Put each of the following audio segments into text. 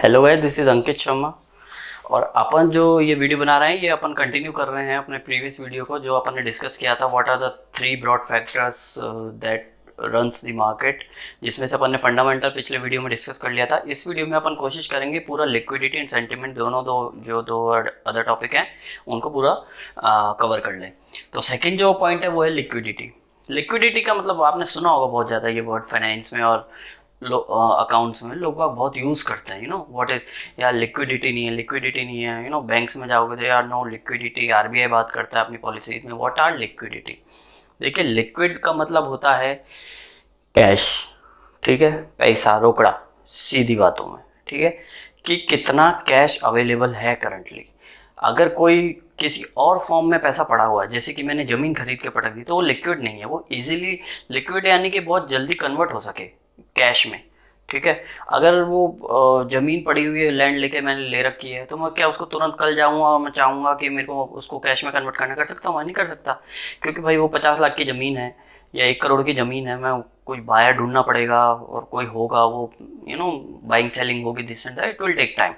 Hello guys, this is Ankit Sharma और अपन जो ये वीडियो बना रहे हैं ये अपन कंटिन्यू कर रहे हैं अपने प्रीवियस वीडियो को जो अपन ने डिस्कस किया था। What are the 3 broad factors that runs the market, जिसमें से अपन ने फंडामेंटल पिछले वीडियो में डिस्कस कर लिया था। इस वीडियो में अपन कोशिश करेंगे पूरा लिक्विडिटी एंड सेंटिमेंट दोनों दो अदर टॉपिक हैं उनको पूरा कवर कर लें। तो सेकेंड जो पॉइंट है वो है लिक्विडिटी। लिक्विडिटी का मतलब आपने सुना होगा बहुत ज़्यादा ये वर्ड फाइनेंस में और अकाउंट्स में लोग बहुत यूज़ करते हैं। व्हाट इज़ यार लिक्विडिटी नहीं है। बैंक्स में जाओगे तो यार नो लिक्विडिटी, आरबीआई बात करता है अपनी पॉलिसीज में। What are liquidity? देखिए, लिक्विड का मतलब होता है कैश, ठीक है, पैसा, रोकड़ा, सीधी बातों में, ठीक है, कि कितना कैश अवेलेबल है करंटली। अगर कोई किसी और फॉर्म में पैसा पड़ा हुआ है, जैसे कि मैंने ज़मीन खरीद के पटक दी, तो वो लिक्विड नहीं है। वो इजीली लिक्विड यानी कि बहुत जल्दी कन्वर्ट हो सके कैश में, ठीक है। अगर वो ज़मीन पड़ी हुई है, लैंड लेके मैंने ले रखी है, तो मैं क्या उसको तुरंत कल जाऊंगा और मैं चाहूँगा कि मेरे को उसको कैश में कन्वर्ट करना, कर सकता हूँ? मैं नहीं कर सकता, क्योंकि भाई वो 50 लाख की ज़मीन है या 1 करोड़ की ज़मीन है। मैं कोई बायर ढूंढना पड़ेगा और कोई होगा, वो बाइंग सेलिंग होगी, this and that, it will take time.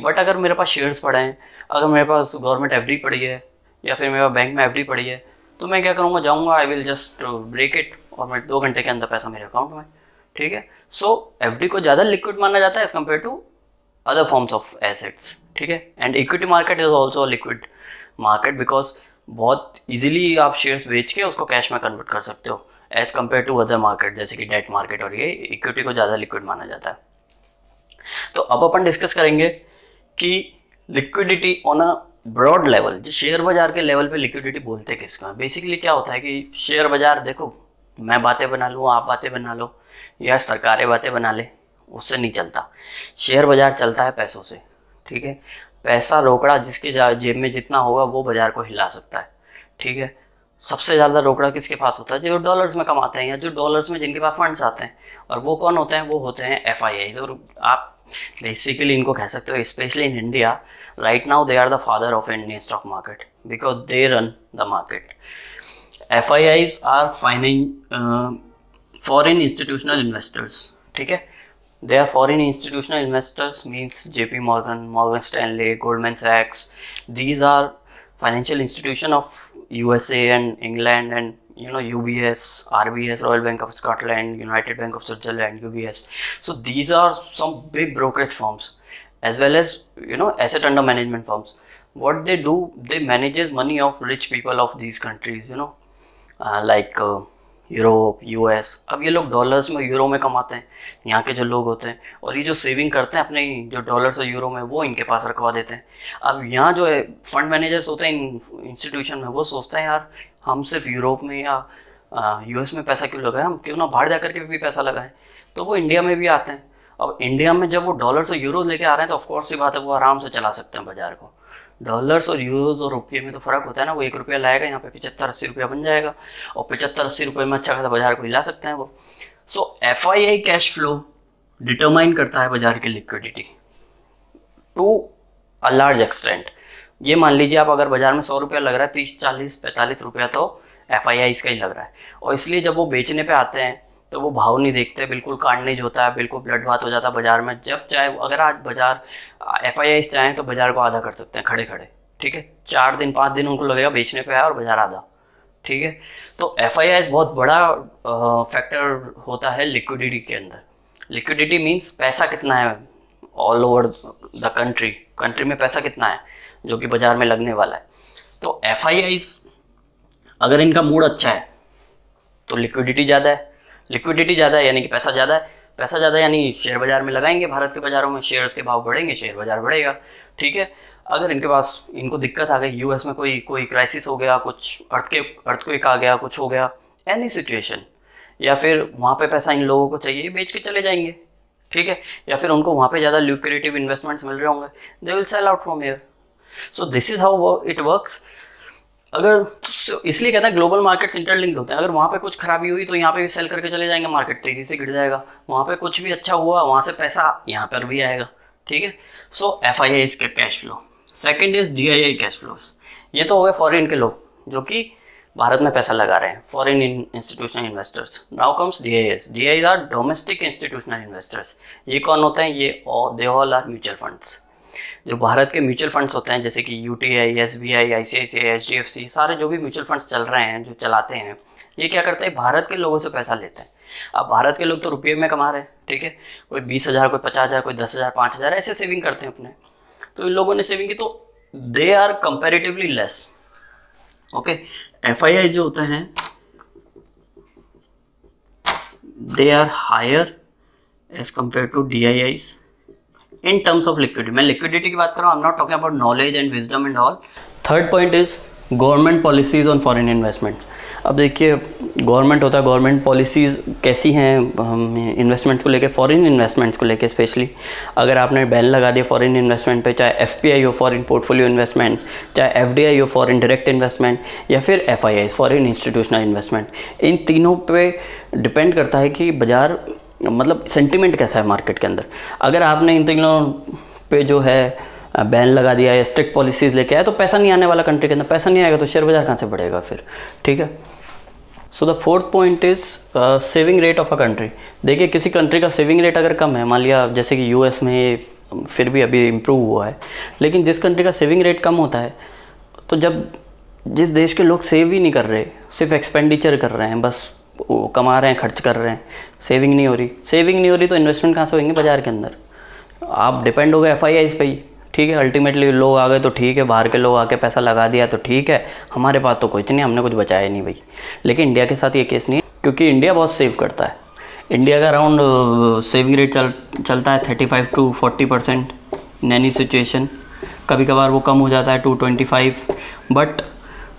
But अगर मेरे पास शेयर्स पड़े हैं, अगर मेरे पास गवर्नमेंट एफडी पड़ी है या फिर मेरे पास बैंक में एफडी पड़ी है, तो मैं क्या करूँगा, जाऊँगा, I will just break it और मैं 2 घंटे के अंदर पैसा मेरे अकाउंट में, ठीक है। सो एफडी को ज़्यादा लिक्विड माना जाता है as compare to other forms of assets, ठीक है। And equity market is also liquid market because बहुत इजीली आप शेयर्स बेच के उसको कैश में कन्वर्ट कर सकते हो as compare to other market जैसे कि डेट मार्केट, और ये इक्विटी को ज़्यादा लिक्विड माना जाता है। तो अब अपन डिस्कस करेंगे कि liquidity on a broad level, जो शेयर बाजार के लेवल पे लिक्विडिटी बोलते किसका है। बेसिकली क्या होता है कि शेयर बाजार, देखो, मैं बातें बना लूँ, आप बातें बना लो या सरकारें बातें बना ले, उससे नहीं चलता। शेयर बाजार चलता है पैसों से, ठीक है। पैसा, रोकड़ा, जिसके जेब में जितना होगा वो बाजार को हिला सकता है, ठीक है। सबसे ज़्यादा रोकड़ा किसके पास होता है? जो डॉलर्स में कमाते हैं या जो डॉलर्स में जिनके पास फंड्स आते हैं। और वो कौन होते हैं? वो होते हैं FIIs। और आप बेसिकली इनको कह सकते हो, specially in India right now they are the father of Indian stock market because they run the market. FIIs are foreign institutional investors, ठीक है। They are foreign institutional investors means JP Morgan, Morgan Stanley, Goldman सैक्स। These are financial institution of USA and England and UBS, RBS, Royal Bank of Scotland, United Bank of Switzerland, UBS. So these are some big brokerage firms as well as asset under management firms. What they do, they manages money of rich people of these countries, like Europe, US। अब ये लोग dollars में, euro में कमाते हैं, यहाँ के जो लोग होते हैं, और ये जो सेविंग करते हैं अपने जो डॉलर्स और यूरो में, वो इनके पास रखवा देते हैं। अब यहाँ जो है फंड मैनेजर्स होते हैं इंस्टीट्यूशन में, वो सोचते हैं यार हम सिर्फ यूरोप में या US में पैसा क्यों लगाएं, हम क्यों ना बाहर जा करके भी पैसा लगाएं। तो वो इंडिया में भी आते हैं। अब इंडिया में जब वो डॉलर्स और यूरो लेके आ रहे हैं तो ऑफकोर्स सी बात है वो आराम से चला सकते हैं बाजार को। डॉलर्स और यूरोज और रुपये में तो फ़र्क होता है ना। वो 1 रुपया लाएगा, यहाँ पे 75-80 रुपया बन जाएगा, और 75-80 रुपये में अच्छा खासा बाजार को हिला सकते हैं वो। So FII cash flow determine करता है बाजार की liquidity to a large extent. ये मान लीजिए आप अगर बाजार में 100 रुपया लग रहा है, 30-40-45 रुपया तो FIIs का ही लग रहा है। और इसलिए जब वो बेचने पे आते हैं तो वो भाव नहीं देखते, बिल्कुल कार्नेज होता है, बिल्कुल ब्लड बात हो जाता है बाजार में। जब चाहे, अगर आज बाजार FIIs चाहें तो बाजार को आधा कर सकते हैं खड़े खड़े, ठीक है। 4 दिन 5 दिन उनको लगेगा बेचने पे आया और बाजार आधा, ठीक है। तो FIIs बहुत बड़ा फैक्टर होता है लिक्विडिटी के अंदर। लिक्विडिटी मीन्स पैसा कितना है ऑल ओवर द कंट्री में पैसा कितना है जो कि बाजार में लगने वाला है। तो FIIs अगर इनका मूड अच्छा है तो लिक्विडिटी ज़्यादा है। लिक्विडिटी ज़्यादा है यानी कि पैसा ज़्यादा है। पैसा ज़्यादा यानी शेयर बाजार में लगाएंगे, भारत के बाज़ारों में शेयर्स के भाव बढ़ेंगे, शेयर बाजार बढ़ेगा, ठीक है। अगर इनको दिक्कत आ गई, US में कोई क्राइसिस हो गया, कुछ अर्थक्वेक आ गया, कुछ हो गया, एनी सिचुएशन, या फिर वहाँ पे पैसा इन लोगों को चाहिए, बेच के चले जाएंगे, ठीक है। या फिर उनको वहाँ पे ज़्यादा ल्यूक्रेटिव इन्वेस्टमेंट्स मिल रहे होंगे, they will sell out from here. So this is how it works. अगर इसलिए कहता है ग्लोबल मार्केट्स इंटरलिंक्ड होते हैं। अगर वहाँ पे कुछ खराबी हुई तो यहाँ पे भी सेल करके चले जाएंगे, मार्केट तेजी से गिर जाएगा। वहाँ पे कुछ भी अच्छा हुआ, वहाँ से पैसा यहाँ पर भी आएगा, ठीक है। सो FII के cash flow. Second is DII cash flows. ये तो हो गए फॉरेन के लोग जो कि भारत में पैसा लगा रहे हैं, foreign institutional investors. Now comes DIIs। DIIs are domestic institutional investors. ये कौन होते हैं? ये they all are mutual funds. जो भारत के म्यूचुअल फंड्स होते हैं जैसे कि UTI, SBI, ICICI, HDFC, सारे जो भी म्यूचुअल फंड्स चल रहे हैं, जो चलाते हैं, ये क्या करते हैं? भारत के लोगों से पैसा लेते हैं। अब भारत के लोग तो रुपये में कमा रहे हैं, ठीक है, कोई 20,000, कोई 50,000, कोई 10,000, 5,000 ऐसे सेविंग करते हैं अपने। तो इन लोगों ने सेविंग की, तो they are comparatively less. Okay, FII जो होते हैं they are higher as compare to DIIs in terms of liquidity. मैं लिक्विडिटी की बात कर रहा हूँ, I am not talking about knowledge and wisdom and all. Third point is government policies on foreign investment. अब देखिए, गवर्नमेंट होता है, गवर्नमेंट पॉलिसीज़ कैसी हैं इन्वेस्टमेंट्स को लेके, फॉरेन इन्वेस्टमेंट्स को लेके स्पेशली। अगर आपने बैन लगा दिया फॉरेन इन्वेस्टमेंट पे, चाहे FPI हो फॉरेन पोर्टफोलियो इन्वेस्टमेंट, चाहे FDI हो फॉरेन डायरेक्ट इन्वेस्टमेंट, या फिर FIIs फॉरेन इंस्टीट्यूशनल इन्वेस्टमेंट, इन तीनों पे डिपेंड करता है कि बाज़ार मतलब सेंटिमेंट कैसा है मार्केट के अंदर। अगर आपने इन तीनों पे जो है बैन लगा दिया है, स्ट्रिक्ट पॉलिसीज़ लेके आए, तो पैसा नहीं आने वाला कंट्री के अंदर। पैसा नहीं आएगा तो शेयर बाजार कहाँ से बढ़ेगा फिर, ठीक है। So the fourth point is saving rate of a country. देखिए, किसी कंट्री का सेविंग रेट अगर कम है, मान लिया जैसे कि US में फिर भी अभी इम्प्रूव हुआ है, लेकिन जिस कंट्री का सेविंग रेट कम होता है, तो जब जिस देश के लोग सेव ही नहीं कर रहे, सिर्फ एक्सपेंडिचर कर रहे हैं, बस वो कमा रहे हैं, खर्च कर रहे हैं, सेविंग नहीं हो रही, तो इन्वेस्टमेंट कहाँ से होंगे बाज़ार के अंदर? आप डिपेंड हो गए FIIs पे ही, ठीक है। अल्टीमेटली लोग आ गए तो ठीक है, बाहर के लोग आके पैसा लगा दिया तो ठीक है, हमारे पास तो कुछ नहीं, हमने कुछ बचाया नहीं भाई। लेकिन इंडिया के साथ ये केस नहीं है, क्योंकि इंडिया बहुत सेव करता है। इंडिया का अराउंड सेविंग रेट चलता है 35 to 40% इन एनी सिचुएशन। कभी कभार वो कम हो जाता है to 25, बट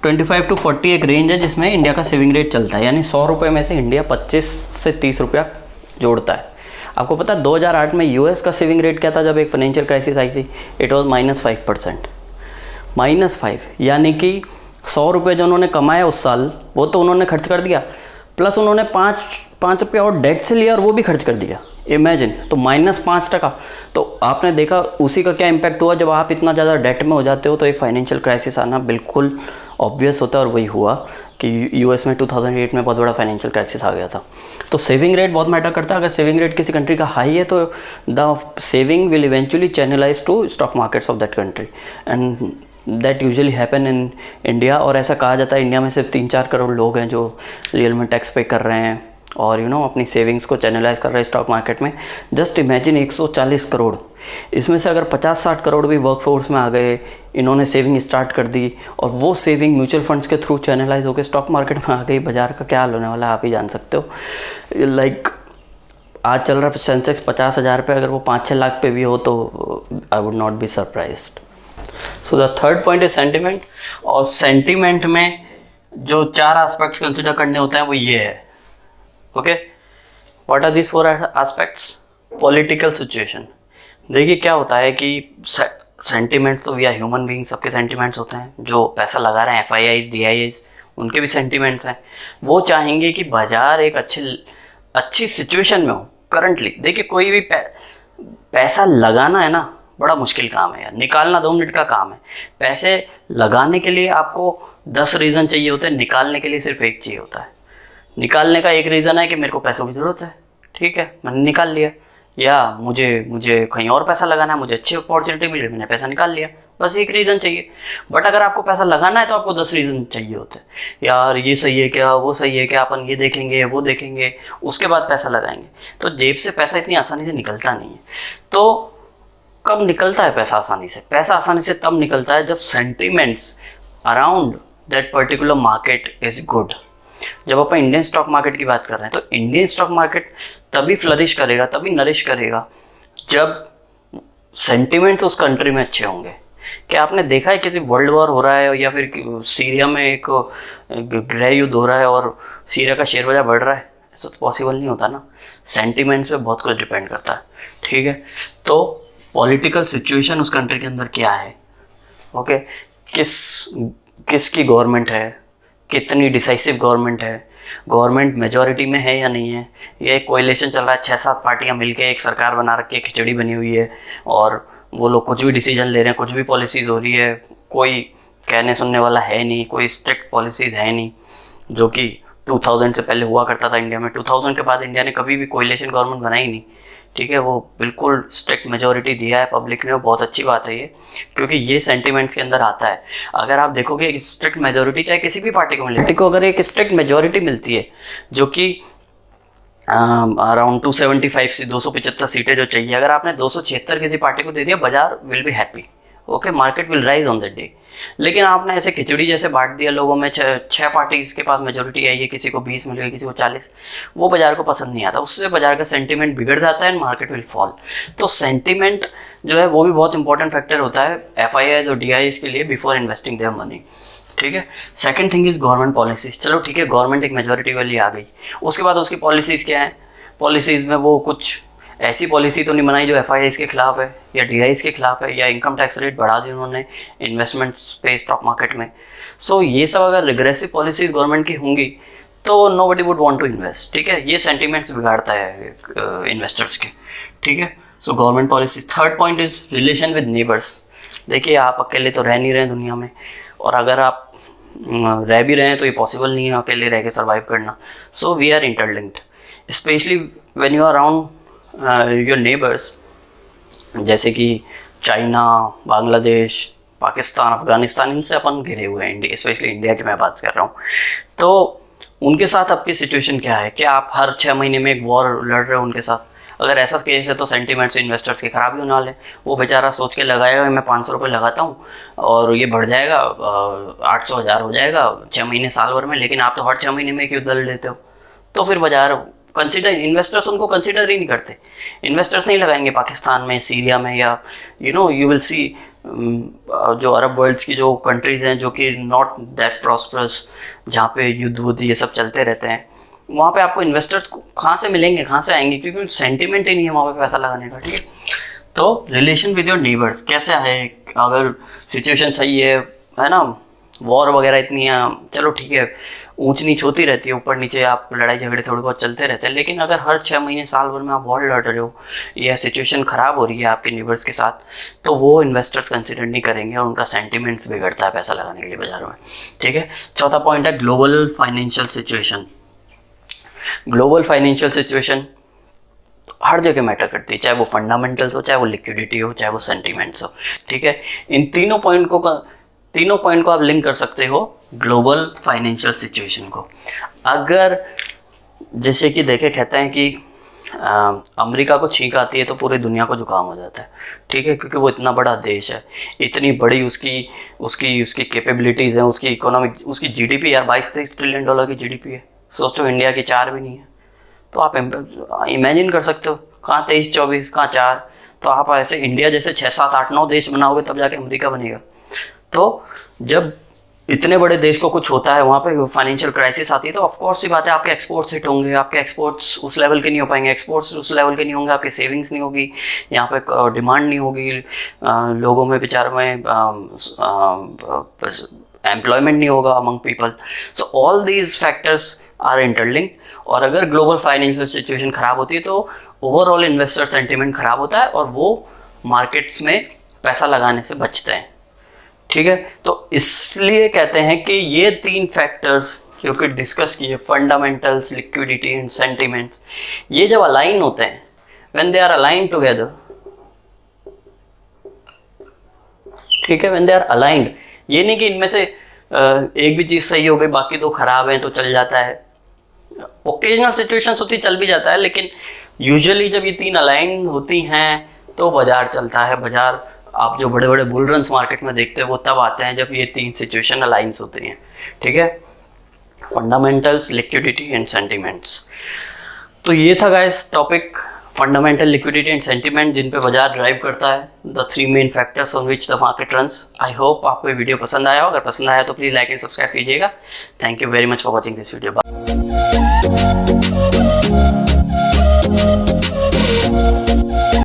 25 to 40 एक रेंज है जिसमें इंडिया का सेविंग रेट चलता है। यानी 100 रुपये में से इंडिया 25 से 30 रुपया जोड़ता है। आपको पता है 2008 में US का सेविंग रेट क्या था जब एक फाइनेंशियल क्राइसिस आई थी? It was -5%। -5 यानी कि 100 रुपये जो उन्होंने कमाया उस साल, वो तो उन्होंने खर्च कर दिया, प्लस उन्होंने 5 रुपये और डेट से लिया और वो भी खर्च कर दिया। इमेजिन, तो -5%। तो आपने देखा उसी का क्या इम्पैक्ट हुआ। जब आप इतना ज़्यादा डेट में हो जाते हो तो एक फाइनेंशियल क्राइसिस आना बिल्कुल ऑब्वियस होता है, और वही हुआ कि US में 2008 में बहुत बड़ा फाइनेंशियल क्राइसिस आ गया था। तो सेविंग रेट बहुत मैटर करता है। अगर सेविंग रेट किसी कंट्री का हाई है तो the saving will eventually channelize to stock markets of that country, and that usually happen in India. और ऐसा कहा जाता है इंडिया में सिर्फ 3-4 करोड़ लोग हैं जो रियल में टैक्स पे कर रहे हैं और अपनी सेविंग्स को चैनलाइज कर रहे हैं स्टॉक मार्केट में। जस्ट इमेजिन 140 करोड़, इसमें से अगर 50-60 करोड़ भी वर्कफोर्स में आ गए, इन्होंने सेविंग स्टार्ट कर दी और वो सेविंग म्यूचुअल फंड्स के थ्रू चैनलाइज होकर स्टॉक मार्केट में आ गई, बाजार का क्या हाल होने वाला है आप ही जान सकते हो। लाइक आज चल रहा है सेंसेक्स 50,000 पे, अगर वो 5-6 लाख पे भी हो तो I would not be surprised. So the third point is sentiment. और सेंटिमेंट में जो 4 एस्पेक्ट्स कंसिडर करने होते हैं वो ये है, okay. What are these 4 aspects? Political situation. देखिए क्या होता है कि सेंटिमेंट्स तो वी आर ह्यूमन बीइंग, सबके सेंटिमेंट्स होते हैं। जो पैसा लगा रहे हैं FIIs, DIIs, उनके भी सेंटिमेंट्स हैं। वो चाहेंगे कि बाजार एक अच्छी सिचुएशन में हो करंटली। देखिए कोई भी पैसा लगाना है ना, बड़ा मुश्किल काम है यार, निकालना 2 मिनट का काम है। पैसे लगाने के लिए आपको 10 रीज़न चाहिए होते हैं, निकालने के लिए सिर्फ एक चाहिए होता है। निकालने का एक रीज़न है कि मेरे को पैसों की ज़रूरत है, ठीक है, मैंने निकाल लिया, या मुझे कहीं और पैसा लगाना है, मुझे अच्छी अपॉर्चुनिटी मिली, मैंने पैसा निकाल लिया, बस एक रीज़न चाहिए। बट अगर आपको पैसा लगाना है तो आपको 10 रीज़न चाहिए होते हैं। यार ये सही है क्या, वो सही है क्या, अपन ये देखेंगे वो देखेंगे, उसके बाद पैसा लगाएंगे। तो जेब से पैसा इतनी आसानी से निकलता नहीं है। तो कब निकलता है पैसा आसानी से? पैसा आसानी से तब निकलता है जब sentiments around that particular market is good. जब अपन इंडियन स्टॉक मार्केट की बात कर रहे हैं तो इंडियन स्टॉक मार्केट तभी फ्लरिश करेगा, तभी नरिश करेगा जब सेंटिमेंट्स उस कंट्री में अच्छे होंगे। क्या आपने देखा है किसी वर्ल्ड वॉर हो रहा है या फिर सीरिया में एक गृह युद्ध हो रहा है और सीरिया का शेयर बाजार बढ़ रहा है? ऐसा तो पॉसिबल नहीं होता ना। सेंटिमेंट्स पे बहुत कुछ डिपेंड करता है, ठीक है। तो पॉलिटिकल सिचुएशन उस कंट्री के अंदर क्या है, ओके, किसकी गवर्नमेंट है, कितनी डिसाइसिव गवर्नमेंट है, गवर्नमेंट मेजॉरिटी में है या नहीं है, ये एक कोएलिशन चल रहा है, 6-7 पार्टियां मिलके एक सरकार बना रखी है, खिचड़ी बनी हुई है और वो लोग कुछ भी डिसीजन ले रहे हैं, कुछ भी पॉलिसीज़ हो रही है, कोई कहने सुनने वाला है नहीं, कोई स्ट्रिक्ट पॉलिसीज़ है नहीं। जो कि 2000 से पहले हुआ करता था इंडिया में। 2000 के बाद इंडिया ने कभी भी कोएलिशन गवर्नमेंट बनाई नहीं, ठीक है। वो बिल्कुल स्ट्रिक्ट मेजोरिटी दिया है पब्लिक ने, वो बहुत अच्छी बात है ये, क्योंकि ये सेंटिमेंट्स के अंदर आता है। अगर आप देखोगे एक स्ट्रिक्ट मेजोरिटी चाहे किसी भी पार्टी को मिले, पार्टी को अगर एक स्ट्रिक्ट मेजोरिटी मिलती है जो कि अराउंड 275 से 275 सीटें जो चाहिए, अगर आपने 276 किसी पार्टी को दे दिया, बाजार will be happy, okay, market will rise on that day. लेकिन आपने ऐसे खिचड़ी जैसे बांट दिया लोगों में, छः पार्टी के पास मेजोरिटी आई है, किसी को 20 मिल गई, किसी को 40, वो बाजार को पसंद नहीं आता, उससे बाजार का सेंटीमेंट बिगड़ जाता है एंड मार्केट विल फॉल। तो सेंटीमेंट जो है वो भी बहुत इंपॉर्टेंट फैक्टर होता है FIIs और DIIs के लिए बिफोर इन्वेस्टिंग देयर मनी, ठीक है। Second thing is government policies. चलो ठीक है, गवर्नमेंट एक मेजोरिटी वाली आ गई, उसके बाद उसकी पॉलिसीज़ क्या है? पॉलिसीज़ में वो कुछ ऐसी पॉलिसी तो नहीं बनाई जो FIIs के खिलाफ है या DIIs के खिलाफ है, या इनकम टैक्स रेट बढ़ा दी उन्होंने इन्वेस्टमेंट्स पे स्टॉक मार्केट में। सो ये सब अगर रिग्रेसिव पॉलिसीज़ गवर्नमेंट की होंगी तो nobody would want to invest, ठीक है। ये सेंटीमेंट्स बिगाड़ता है इन्वेस्टर्स के, ठीक है। So government policy. Third point is relation with neighbours. देखिए, आप अकेले तो रह नहीं रहे दुनिया में, और अगर आप रह भी रहे हैं तो ये पॉसिबल नहीं है अकेले रह के सर्वाइव करना। So we are interlinked, specially when you are around your neighbours, जैसे कि चाइना, बांग्लादेश, पाकिस्तान, अफगानिस्तान, इनसे अपन घिरे हुए हैं, इंडिया, स्पेशली इंडिया की मैं बात कर रहा हूँ। तो उनके साथ आपकी सिचुएशन क्या है? क्या आप हर 6 महीने में एक वॉर लड़ रहे हो उनके साथ? अगर ऐसा केस है तो सेंटीमेंट्स इन्वेस्टर्स के खराब ही होने वाले। वो बेचारा सोच के लगाएगा मैं 500 रुपये लगाता हूँ और ये बढ़ जाएगा 800 1000 हो जाएगा 6 महीने साल भर में, लेकिन आप तो हर 6 महीने में एक युद्ध लड़ लेते हो। तो फिर बाजार इन्वेस्टर्स उनको कंसिडर ही नहीं करते। इन्वेस्टर्स नहीं लगाएंगे पाकिस्तान में, सीरिया में, या यू विल सी जो अरब वर्ल्ड्स की जो कंट्रीज़ हैं जो कि नॉट दैट प्रॉस्परस, जहाँ पे युद्ध वुद्ध ये सब चलते रहते हैं, वहाँ पे आपको इन्वेस्टर्स कहाँ से मिलेंगे, कहाँ से आएंगे? क्योंकि सेंटीमेंट ही नहीं है वहाँ पे पैसा लगाने का, ठीक है। तो रिलेशन विद योर नेबर्स कैसा है? अगर सिचुएशन सही है ना, वॉर वगैरह इतनी है, चलो ठीक है, ऊंच नीच होती रहती है, ऊपर नीचे आप लड़ाई झगड़े थोड़े बहुत चलते रहते हैं, लेकिन अगर हर 6 महीने साल भर में आप वॉर लड़ रहे हो या सिचुएशन ख़राब हो रही है आपके नेबर्स के साथ, तो वो इन्वेस्टर्स कंसिडर नहीं करेंगे और उनका सेंटीमेंट्स बिगड़ता है पैसा लगाने के लिए बाजारों में, ठीक है। चौथा पॉइंट है global financial situation. Global financial situation हर जगह मैटर करती है, चाहे वो फंडामेंटल्स हो, चाहे वो लिक्विडिटी हो, चाहे वो सेंटीमेंट्स हो, ठीक है। इन तीनों पॉइंट को आप लिंक कर सकते हो ग्लोबल फाइनेंशियल सिचुएशन को। अगर जैसे कि देखे, कहते हैं कि अमेरिका को छींक आती है तो पूरी दुनिया को जुकाम हो जाता है, ठीक है, क्योंकि वो इतना बड़ा देश है, इतनी बड़ी उसकी कैपेबिलिटीज़ हैं, उसकी इकोनॉमिक, उसकी GDP यार 22-23 ट्रिलियन डॉलर की GDP है। सोचो इंडिया की 4 भी नहीं है, तो आप इमेजिन कर सकते हो कहाँ 23-24, कहाँ 4। तो आप ऐसे इंडिया जैसे 6-7-8-9 देश बनाओगे तब जाके अमेरिका बनेगा। तो जब इतने बड़े देश को कुछ होता है, वहाँ पे फाइनेंशियल क्राइसिस आती है, तो ऑफकोर्स सी बात है आपके एक्सपोर्ट्स हिट होंगे, आपके एक्सपोर्ट्स उस लेवल के नहीं हो पाएंगे, एक्सपोर्ट्स उस लेवल के नहीं होंगे, आपकी सेविंग्स नहीं होगी, यहाँ पे डिमांड नहीं होगी, लोगों में बेचारों में एम्प्लॉयमेंट नहीं होगा among people. So all these factors are interlinked, और अगर ग्लोबल फाइनेंशियल सिचुएशन ख़राब होती है तो ओवरऑल इन्वेस्टर सेंटिमेंट ख़राब होता है और वो मार्केट्स में पैसा लगाने से बचते हैं, ठीक है। तो इसलिए कहते हैं कि ये 3 फैक्टर्स जो कि डिस्कस किए, फंडामेंटल्स, लिक्विडिटी एंड सेंटिमेंट्स, ये जब अलाइन होते हैं, when they are aligned together, ठीक है, व्हेन दे आर अलाइंड, ये नहीं कि इनमें से एक भी चीज़ सही हो गई बाकी 2 खराब हैं तो चल जाता है। ओकेजनल सिचुएशंस होती, चल भी जाता है, लेकिन यूजुअली जब ये 3 अलाइन होती हैं तो बाजार चलता है। बाजार आप जो बड़े बड़े बुल रन्स मार्केट में देखते हैं वो तब आते हैं जब ये 3 सिचुएशन अलाइंस होती हैं, ठीक है, फंडामेंटल्स, लिक्विडिटी एंड सेंटिमेंट्स। तो ये था guys topic, fundamental, liquidity and sentiment, जिन पे बाजार ड्राइव करता है, the 3 main factors on which the market runs. I hope आपको ये वीडियो पसंद आया हो। अगर पसंद आया तो प्लीज़ लाइक एंड सब्सक्राइब कीजिएगा। Thank you very much for watching this video.